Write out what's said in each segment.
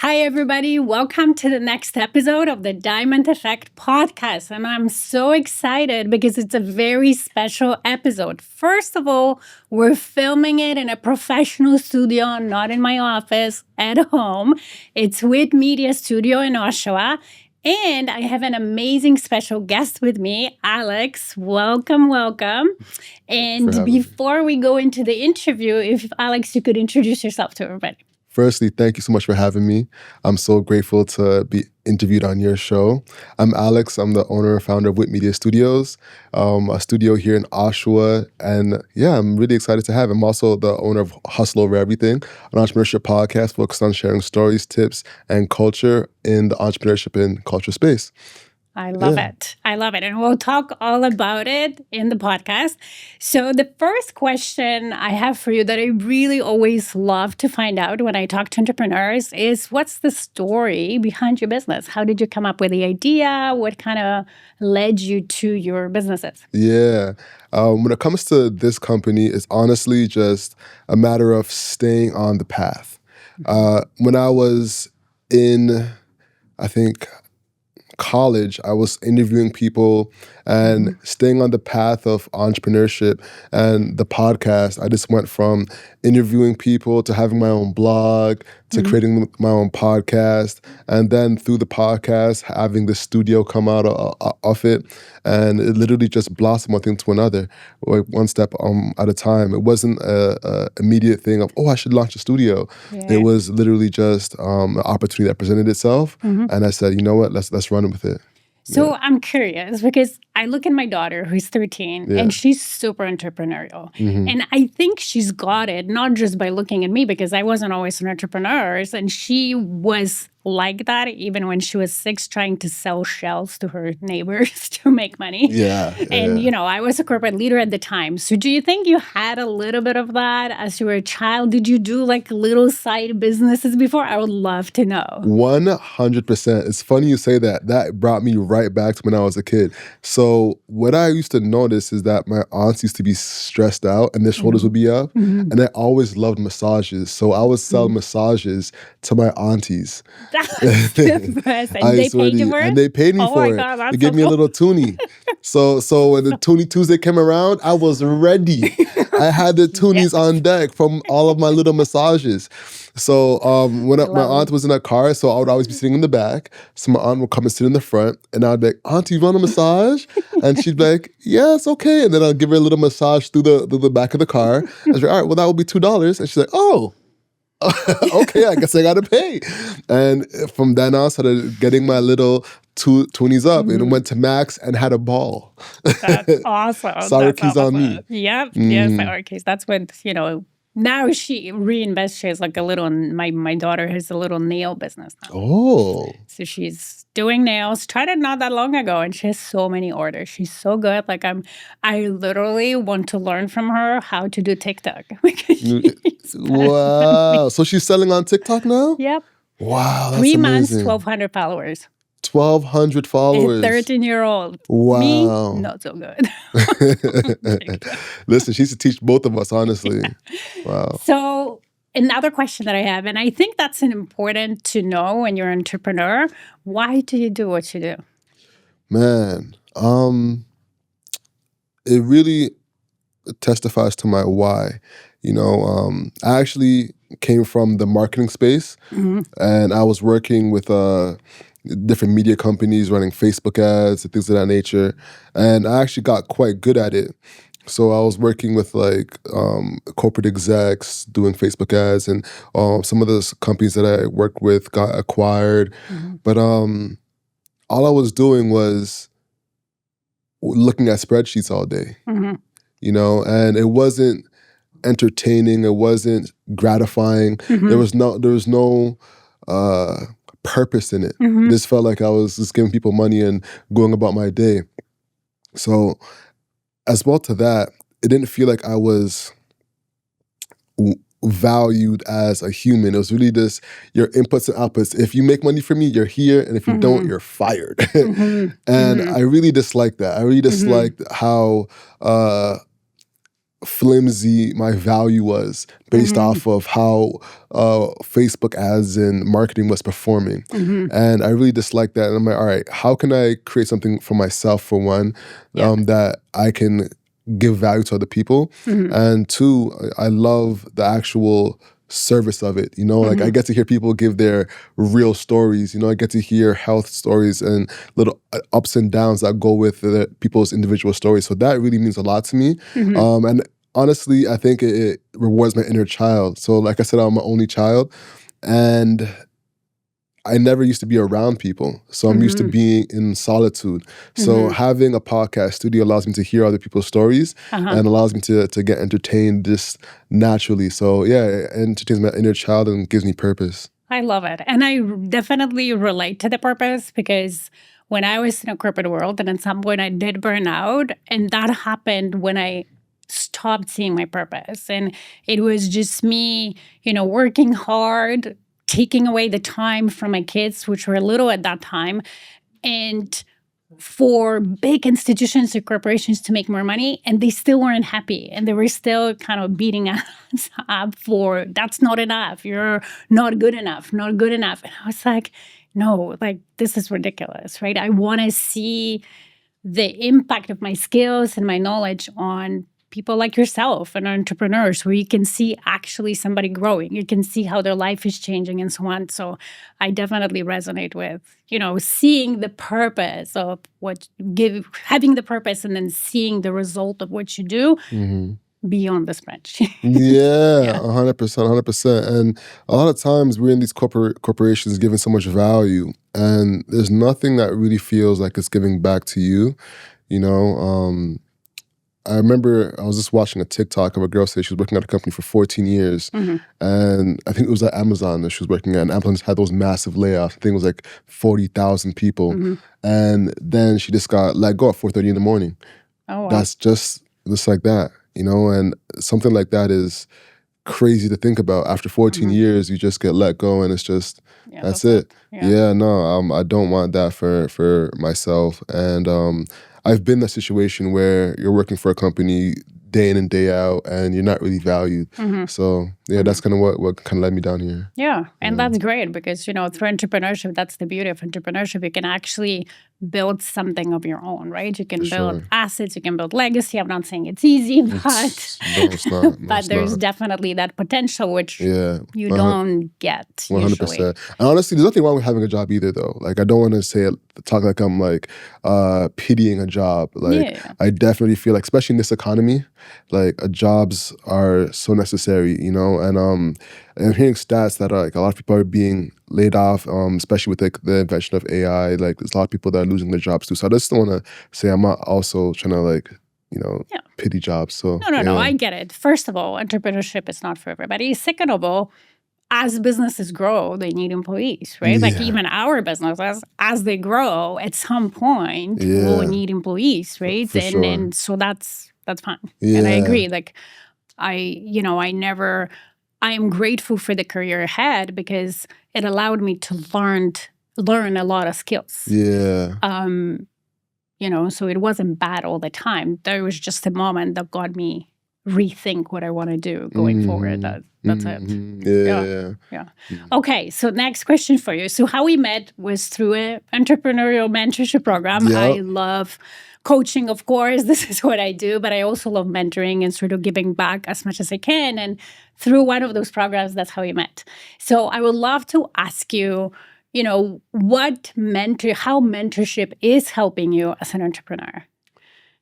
Hi, everybody. Welcome to the next episode of the Diamond Effect podcast. And I'm so excited because it's a very special episode. First of all, we're filming it in a professional studio, not in my office, at home. It's Whim Media Studio in Oshawa. And I have an amazing special guest with me, Alex. Welcome, welcome. And before we go into the interview, if Alex, you could introduce yourself to everybody. Firstly, thank you so much for having me. I'm so grateful to be interviewed on your show. I'm Alex. I'm the owner and founder of Whitmedia Studios, a studio here in Oshawa. And yeah, I'm really excited to have him. I'm also the owner of Hustle Over Everything, an entrepreneurship podcast focused on sharing stories, tips, and culture in the entrepreneurship and culture space. I love it. I love it. And we'll talk all about it in the podcast. So the first question I have for you that I really always love to find out when I talk to entrepreneurs is, what's the story behind your business? How did you come up with the idea? What kind of led you to your businesses? Yeah. When it comes to this company, it's honestly just a matter of staying on the path. When I was in, I think, college, I was interviewing people and staying on the path of entrepreneurship and the podcast. I just went from interviewing people to having my own blog to creating my own podcast, and then through the podcast having the studio come out of it, and it literally just blossomed one thing to another, like one step at a time. It wasn't a immediate thing of, I should launch a studio. Yeah. It was literally just an opportunity that presented itself, and I said, you know what, let's run with it. So I'm curious because I look at my daughter who's 13 and she's super entrepreneurial. And I think she's got it, not just by looking at me, because I wasn't always an entrepreneur. And she was like that even when she was 6, trying to sell shells to her neighbors to make money. And, you know, I was a corporate leader at the time. So do you think you had a little bit of that as you were a child? Did you do like little side businesses before? I would love to know. 100%. It's funny you say that. That brought me right back to when I was a kid. So what I used to notice is that my aunts used to be stressed out and their shoulders would be up. And I always loved massages. So I would sell massages to my aunties. That's the best. And they paid you for it? And they paid me for it. God, they gave me a little toonie. So when the Toonie Tuesday came around, I was ready. I had the toonies on deck from all of my little massages. So when my aunt was in a car, so I would always be sitting in the back. So my aunt would come and sit in the front, and I'd be like, "Auntie, you want a massage?" And she'd be like, "Yes, okay." And then I'll give her a little massage through the back of the car. I was like, "All right, well, that will be $2." And she's like, "Oh." Okay, I guess I gotta pay. And from then on, I started getting my little toonies up and went to Max and had a ball. That's awesome. Sour keys on me. Yep, yes, sour keys. That's what, you know, now she reinvests. She has like a little, my daughter has a little nail business now. Oh. So she's doing nails. Tried it not that long ago, and she has so many orders. She's so good. Like I literally want to learn from her how to do TikTok. Wow. So she's selling on TikTok now? Yep. Wow, that's 3 months, amazing. 1,200 followers. 1,200 followers. A 13-year-old. Wow. Me, not so good. Listen, she should teach both of us, honestly. Wow. So another question that I have, and I think that's important to know when you're an entrepreneur, why do you do what you do? Man, it really testifies to my why. You know, I actually came from the marketing space, and I was working with different media companies, running Facebook ads and things of that nature, and I actually got quite good at it. So I was working with like corporate execs doing Facebook ads, and some of those companies that I worked with got acquired. But all I was doing was looking at spreadsheets all day, you know, and it wasn't entertaining. It wasn't gratifying. There was no purpose in it. It just felt like I was just giving people money and going about my day. So as well to that, it didn't feel like I was valued as a human. It was really just your inputs and outputs. If you make money for me, you're here, and if you don't, you're fired. And I really disliked that. I really disliked how flimsy my value was based off of how Facebook ads and marketing was performing. And I really disliked that. And I'm like, all right, how can I create something for myself, for one, that I can give value to other people? And two, I love the actual service of it. Like I get to hear people give their real stories. I get to hear health stories and little ups and downs that go with people's individual stories. So that really means a lot to me. And honestly, I think it rewards my inner child. So like I said, I'm my only child, and I never used to be around people. So I'm used to being in solitude. So having a podcast studio allows me to hear other people's stories and allows me to get entertained just naturally. So yeah, it entertains my inner child and gives me purpose. I love it. And I definitely relate to the purpose, because when I was in a corporate world and at some point I did burn out, and that happened when I stopped seeing my purpose. And it was just me, working hard, taking away the time from my kids, which were little at that time, and for big institutions or corporations to make more money, and they still weren't happy. And they were still kind of beating us up for, that's not enough. You're not good enough, not good enough. And I was like, no, like, this is ridiculous, right? I want to see the impact of my skills and my knowledge on people like yourself and entrepreneurs, where you can see actually somebody growing. You can see how their life is changing and so on. So I definitely resonate with, seeing the purpose of having the purpose and then seeing the result of what you do beyond the spreadsheet. Yeah, 100%, 100%. And a lot of times we're in these corporations giving so much value, and there's nothing that really feels like it's giving back to you, I remember I was just watching a TikTok of a girl say she was working at a company for 14 years. And I think it was at Amazon that she was working at. And Amazon had those massive layoffs. I think it was like 40,000 people. And then she just got let go at 4:30 in the morning. Oh, wow. That's just like that, and something like that is crazy to think about. After 14 years, you just get let go, and it's just, that's it. Yeah, no, I don't want that for myself. And I've been in a situation where you're working for a company day in and day out, and you're not really valued. So yeah, that's kind of what kind of led me down here. Yeah, and that's great, because through entrepreneurship, that's the beauty of entrepreneurship. You can actually build something of your own, right? You can build assets, you can build legacy. I'm not saying it's easy, but it's not. but there's definitely that potential, which you don't get 100%. Usually. And honestly, there's nothing wrong with having a job either, though. Like, I don't want to talk like I'm like pitying a job. Like, I definitely feel like, especially in this economy, like jobs are so necessary, and I'm hearing stats that like a lot of people are being laid off, especially with the invention of AI. Like, there's a lot of people that are losing their jobs too. So I just don't want to say, I'm not also trying to pity jobs. So No, I get it. First of all, entrepreneurship is not for everybody. Second of all, as businesses grow, they need employees, right? Like, even our businesses, as they grow, at some point, will need employees, right? And so that's fine. And I agree. Like, I am grateful for the career ahead, because it allowed me to learn a lot of skills. Yeah. So it wasn't bad all the time. There was just a moment that got me rethink what I want to do going forward. That's it. Yeah. Okay, so next question for you. So how we met was through an entrepreneurial mentorship program. I love coaching, of course. This is what I do, but I also love mentoring and sort of giving back as much as I can. And through one of those programs, that's how we met. So I would love to ask you, how mentorship is helping you as an entrepreneur.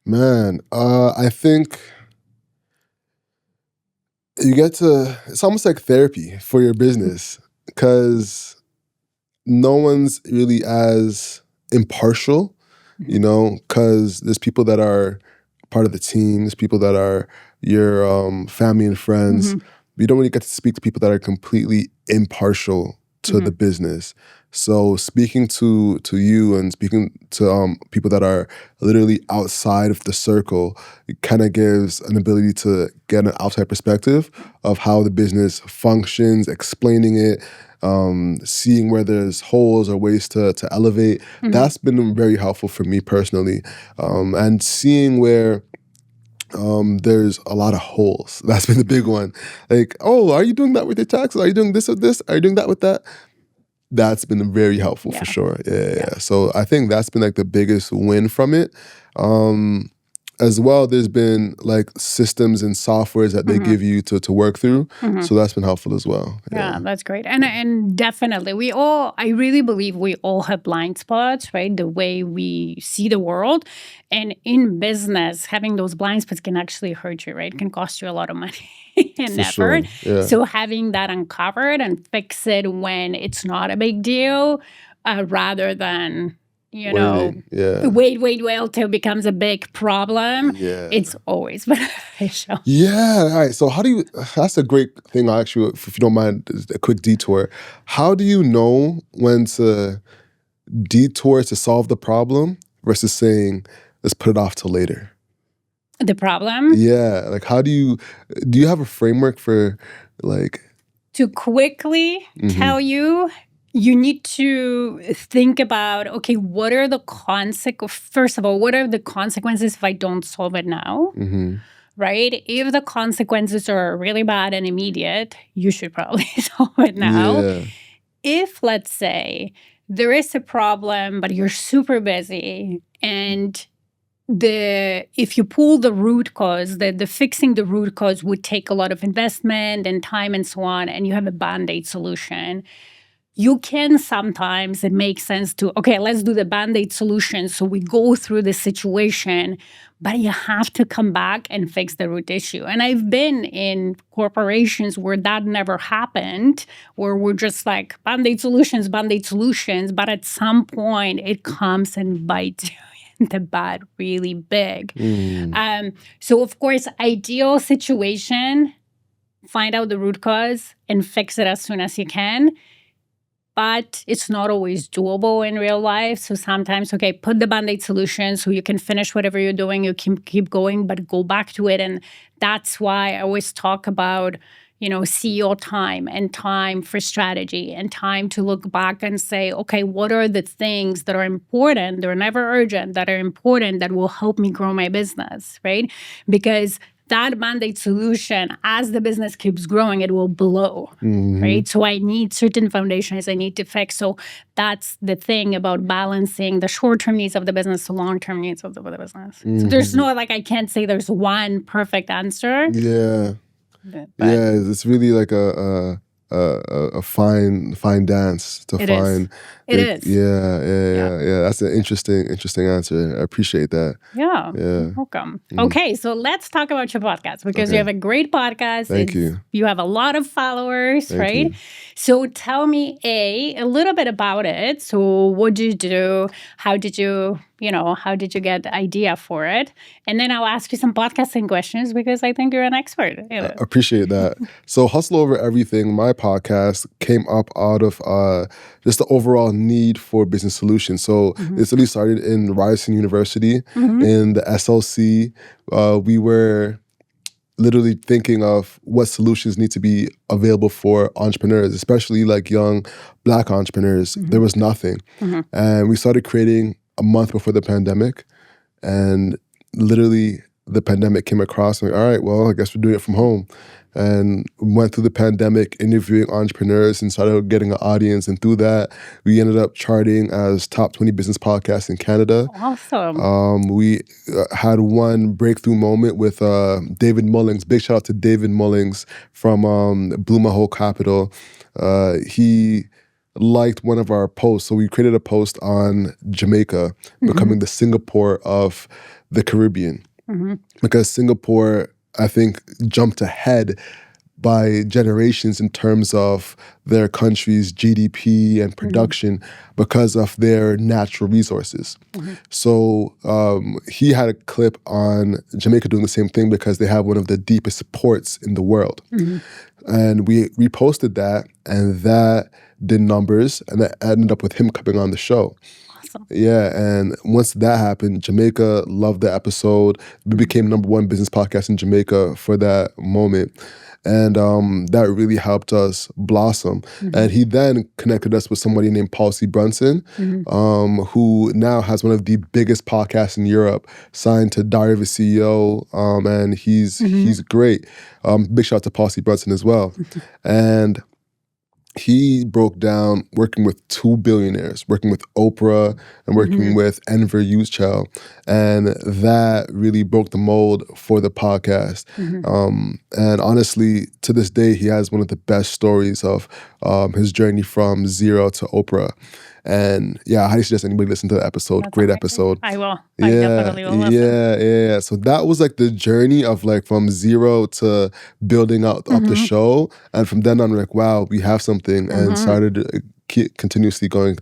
Man, I think it's almost like therapy for your business, because no one's really as impartial, because there's people that are part of the team, there's people that are your family and friends. You don't really get to speak to people that are completely impartial to the business. So speaking to you and speaking to people that are literally outside of the circle, it kind of gives an ability to get an outside perspective of how the business functions, explaining it, seeing where there's holes or ways to elevate. That's been very helpful for me personally. And seeing where there's a lot of holes. That's been the big one. Like, oh, are you doing that with your taxes? Are you doing this with this? Are you doing that with that? That's been very helpful for sure. Yeah. So I think that's been like the biggest win from it. As well, there's been like systems and softwares that they give you to work through. So that's been helpful as well. Yeah, that's great. And definitely, I really believe we all have blind spots, right? The way we see the world. And in business, having those blind spots can actually hurt you, right? It can cost you a lot of money and effort. Sure. Yeah. So having that uncovered and fix it when it's not a big deal, rather than wait till it becomes a big problem. Yeah. It's always beneficial. Yeah. All right. So that's a great thing. I'll ask you, if you don't mind, a quick detour. How do you know when to detour to solve the problem versus saying, let's put it off till later? The problem? Yeah. Like, do you have a framework for like... To quickly tell you, you need to think about, okay, what are the first of all, what are the consequences if I don't solve it now? Right? If the consequences are really bad and immediate, you should probably solve it now. Yeah. If, let's say, there is a problem, but you're super busy, and if you pull the root cause, the fixing the root cause would take a lot of investment and time and so on, and you have a Band-Aid solution, you can sometimes, it makes sense to, okay, let's do the Band-Aid solution. So we go through the situation, but you have to come back and fix the root issue. And I've been in corporations where that never happened, where we're just like, Band-Aid solutions, but at some point it comes and bites you in the butt really big. So of course, ideal situation, find out the root cause and fix it as soon as you can. But it's not always doable in real life. So sometimes, okay, put the Band-Aid solution so you can finish whatever you're doing. You can keep going, but go back to it. And that's why I always talk about, CEO time and time for strategy and time to look back and say, okay, what are the things that are important? They're never urgent, that are important, that will help me grow my business, right? Because that Band-Aid solution, as the business keeps growing, it will blow, right? So I need certain foundations I need to fix. So that's the thing about balancing the short-term needs of the business to long-term needs of the business. So there's no, I can't say there's one perfect answer. Yeah. But it's really like a fine dance to find. It is. Yeah. That's an interesting answer. I appreciate that. Yeah. Welcome. Okay, so let's talk about your podcast because you have a great podcast. Thank you. You have a lot of followers, right? So tell me a little bit about it. So what did you do? How did you get the idea for it? And then I'll ask you some podcasting questions because I think you're an expert in it. Appreciate that. So Hustle Over Everything, my podcast, came up out of just the overall need for business solutions. So it's really started in Ryerson University in the SLC. We were literally thinking of what solutions need to be available for entrepreneurs, especially like young Black entrepreneurs. There was nothing. And we started creating a month before the pandemic. And literally the pandemic came across and all right, well, I guess we're doing it from home. And went through the pandemic interviewing entrepreneurs and started getting an audience. And through that, we ended up charting as top 20 business podcasts in Canada. Awesome. We had one breakthrough moment with David Mullings. Big shout out to David Mullings from Blue Mahole Capital. He liked one of our posts. So we created a post on Jamaica becoming the Singapore of the Caribbean. Because Singapore, I think, jumped ahead by generations in terms of their country's GDP and production because of their natural resources. So he had a clip on Jamaica doing the same thing because they have one of the deepest ports in the world. And we reposted that, and that did numbers, and that ended up with him coming on the show. Awesome. Yeah, and once that happened, Jamaica loved the episode. We became #1 business podcast in Jamaica for that moment. And that really helped us blossom. And he then connected us with somebody named Brunson, who now has one of the biggest podcasts in Europe, signed to Diary of a CEO, and he's great. Big shout out to Palsy Brunson as well. And he broke down working with 2 billionaires, working with Oprah and working with Enver Yücel. And that really broke the mold for the podcast. And honestly, to this day, he has one of the best stories of his journey from zero to Oprah. And yeah, I highly suggest anybody listen to the episode. That's Great amazing. episode. I will. I definitely will listen. Yeah. So that was like the journey of like from zero to building up the show. And from then on, we're like, wow, we have something, and started to keep continuously going.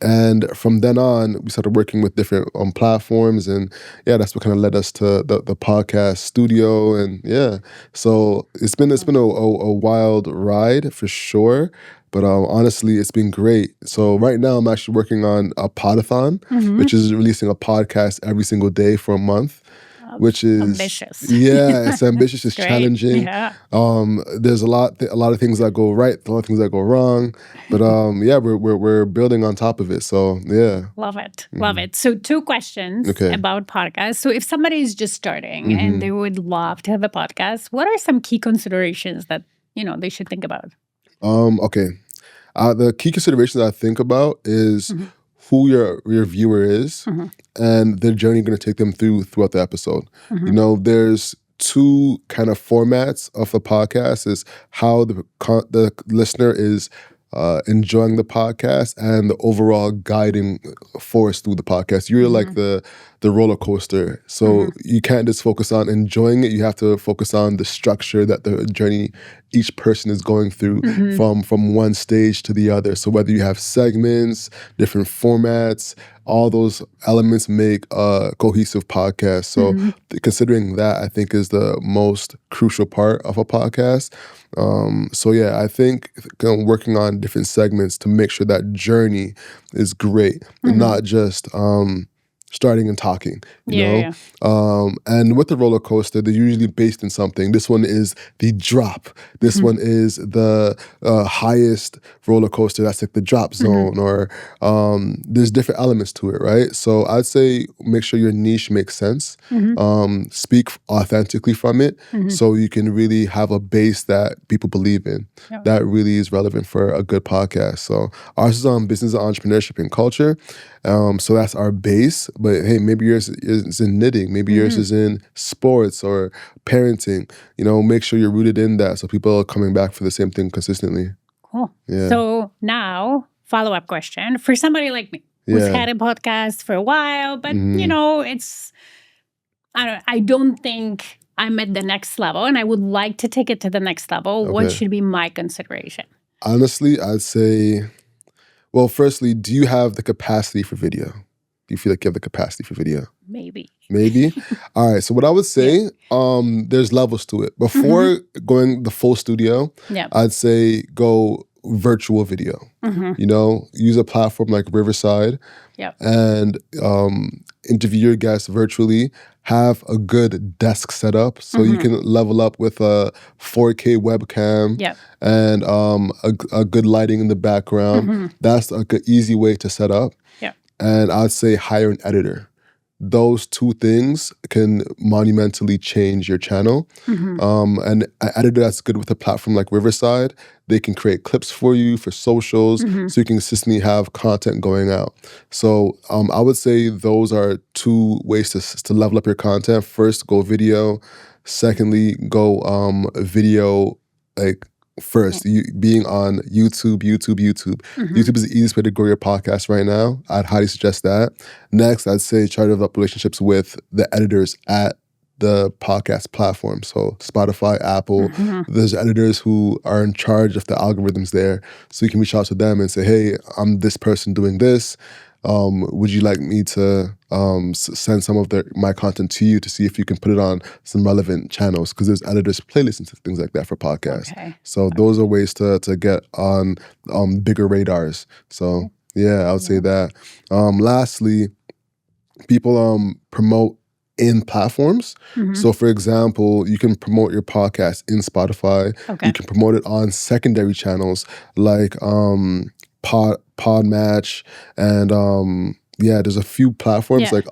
And from then on, we started working with different platforms, and yeah, that's what kind of led us to the podcast studio. And yeah, so it's been a wild ride for sure. But honestly, it's been great. So right now, I'm actually working on a podathon, which is releasing a podcast every single day for a month. Which is ambitious. Yeah, it's ambitious. It's challenging. Yeah. There's a lot of things that go right, a lot of things that go wrong. But yeah, we're building on top of it. So yeah, love it. So 2 questions about podcasts. So if somebody is just starting and they would love to have a podcast, what are some key considerations that they should think about? Okay. The key considerations I think about is who your viewer is and the journey you're going to take them throughout the episode. There's 2 kind of formats of a podcast: is how the listener is enjoying the podcast and the overall guiding force through the podcast. You're like the roller coaster. So you can't just focus on enjoying it. You have to focus on the structure that the journey each person is going through from one stage to the other. So whether you have segments, different formats, all those elements make a cohesive podcast. So considering that, I think, is the most crucial part of a podcast. So yeah, I think working on different segments to make sure that journey is great and not just starting and talking, you know? And with the roller coaster, they're usually based in something. This one is the drop. This one is the highest roller coaster. That's like the drop zone, or there's different elements to it, right? So I'd say make sure your niche makes sense. Speak authentically from it so you can really have a base that people believe in. That really is relevant for a good podcast. So ours is on business and entrepreneurship and culture. So that's our base. But hey, maybe yours is in knitting. Maybe yours is in sports or parenting. Make sure you're rooted in that so people are coming back for the same thing consistently. Cool. Yeah. So now, follow-up question. For somebody like me who's had a podcast for a while, but, it's... I don't think I'm at the next level, and I would like to take it to the next level. What should be my consideration? Honestly, I'd say, well, firstly, do you have the capacity for video? Do you feel like you have the capacity for video? Maybe? All right. So what I would say, there's levels to it. Before going the full studio, I'd say go virtual video. Use a platform like Riverside and interview your guests virtually. Have a good desk setup so you can level up with a 4K webcam and a good lighting in the background. That's like an easy way to set up. And I'd say hire an editor. Those 2 things can monumentally change your channel. And an editor that's good with a platform like Riverside, they can create clips for you for socials so you can consistently have content going out. So I would say those are 2 ways to level up your content. First, go video. Secondly, go video like first, being on YouTube. YouTube is the easiest way to grow your podcast right now. I'd highly suggest that. Next, I'd say try to develop relationships with the editors at the podcast platform. So Spotify, Apple, there's editors who are in charge of the algorithms there. So you can reach out to them and say, hey, I'm this person doing this. Would you like me to send some of my content to you to see if you can put it on some relevant channels? Because there's editors, playlists, and things like that for podcasts. So those are ways to get on bigger radars. So Yeah, I would say that. Lastly, people promote in platforms. So for example, you can promote your podcast in Spotify. Okay. You can promote it on secondary channels like Podmatch and there's a few platforms like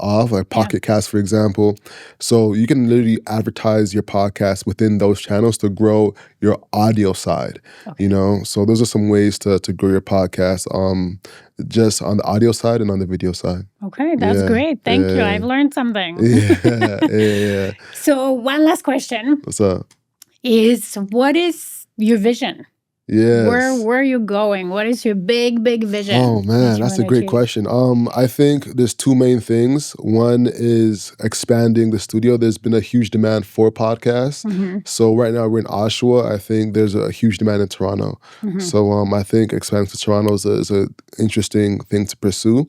Pocket Cast, for example. So you can literally advertise your podcast within those channels to grow your audio side. Okay. You know, so those are some ways to grow your podcast. Just on the audio side and on the video side. Okay, that's great. Thank you. I've learned something. Yeah. So one last question. What's up? What is your vision? Yes. Where are you going? What is your big vision? Oh man, that's a great question. I think there's two main things. One is expanding the studio. There's been a huge demand for podcasts. So right now we're in Oshawa. I think there's a huge demand in Toronto. So I think expanding to Toronto is a interesting thing to pursue.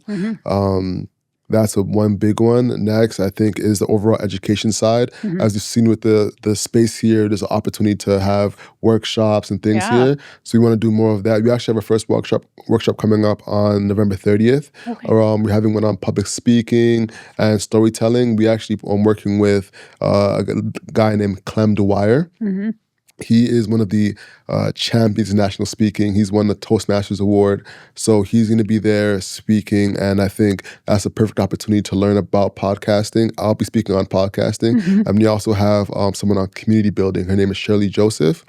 That's one big one. Next, I think, is the overall education side. As you've seen with the space here, there's an opportunity to have workshops and things here. So we want to do more of that. We actually have our first workshop coming up on November 30th. Okay. We're having one on public speaking and storytelling. We actually are working with a guy named Clem Dwyer. He is one of the champions in national speaking. He's won the Toastmasters Award. So he's going to be there speaking. And I think that's a perfect opportunity to learn about podcasting. I'll be speaking on podcasting. And we also have someone on community building. Her name is Shirley Joseph.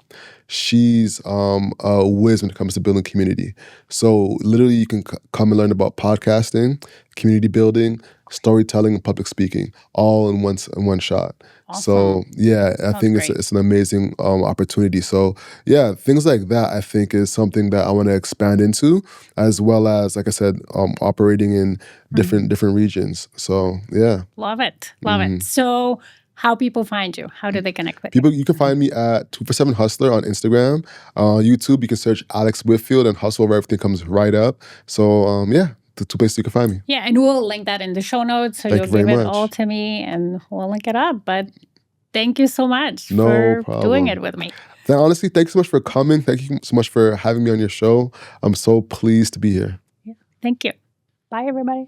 She's a whiz when it comes to building community. So literally you can come and learn about podcasting, community building, storytelling, and public speaking, all in one shot. Awesome. So yeah, I think it's an amazing opportunity. So yeah, things like that I think is something that I want to expand into, as well as, like I said, operating in different regions. So yeah. Love it. So how people find you? How do they connect with you? You can find me at 247 Hustler on Instagram. YouTube, you can search Alex Whitfield and Hustle where everything comes right up. So the two places you can find me. Yeah, and we'll link that in the show notes. So you'll give it all to me and we'll link it up. But thank you so much for doing it with me. Honestly, thanks so much for coming. Thank you so much for having me on your show. I'm so pleased to be here. Yeah, thank you. Bye, everybody.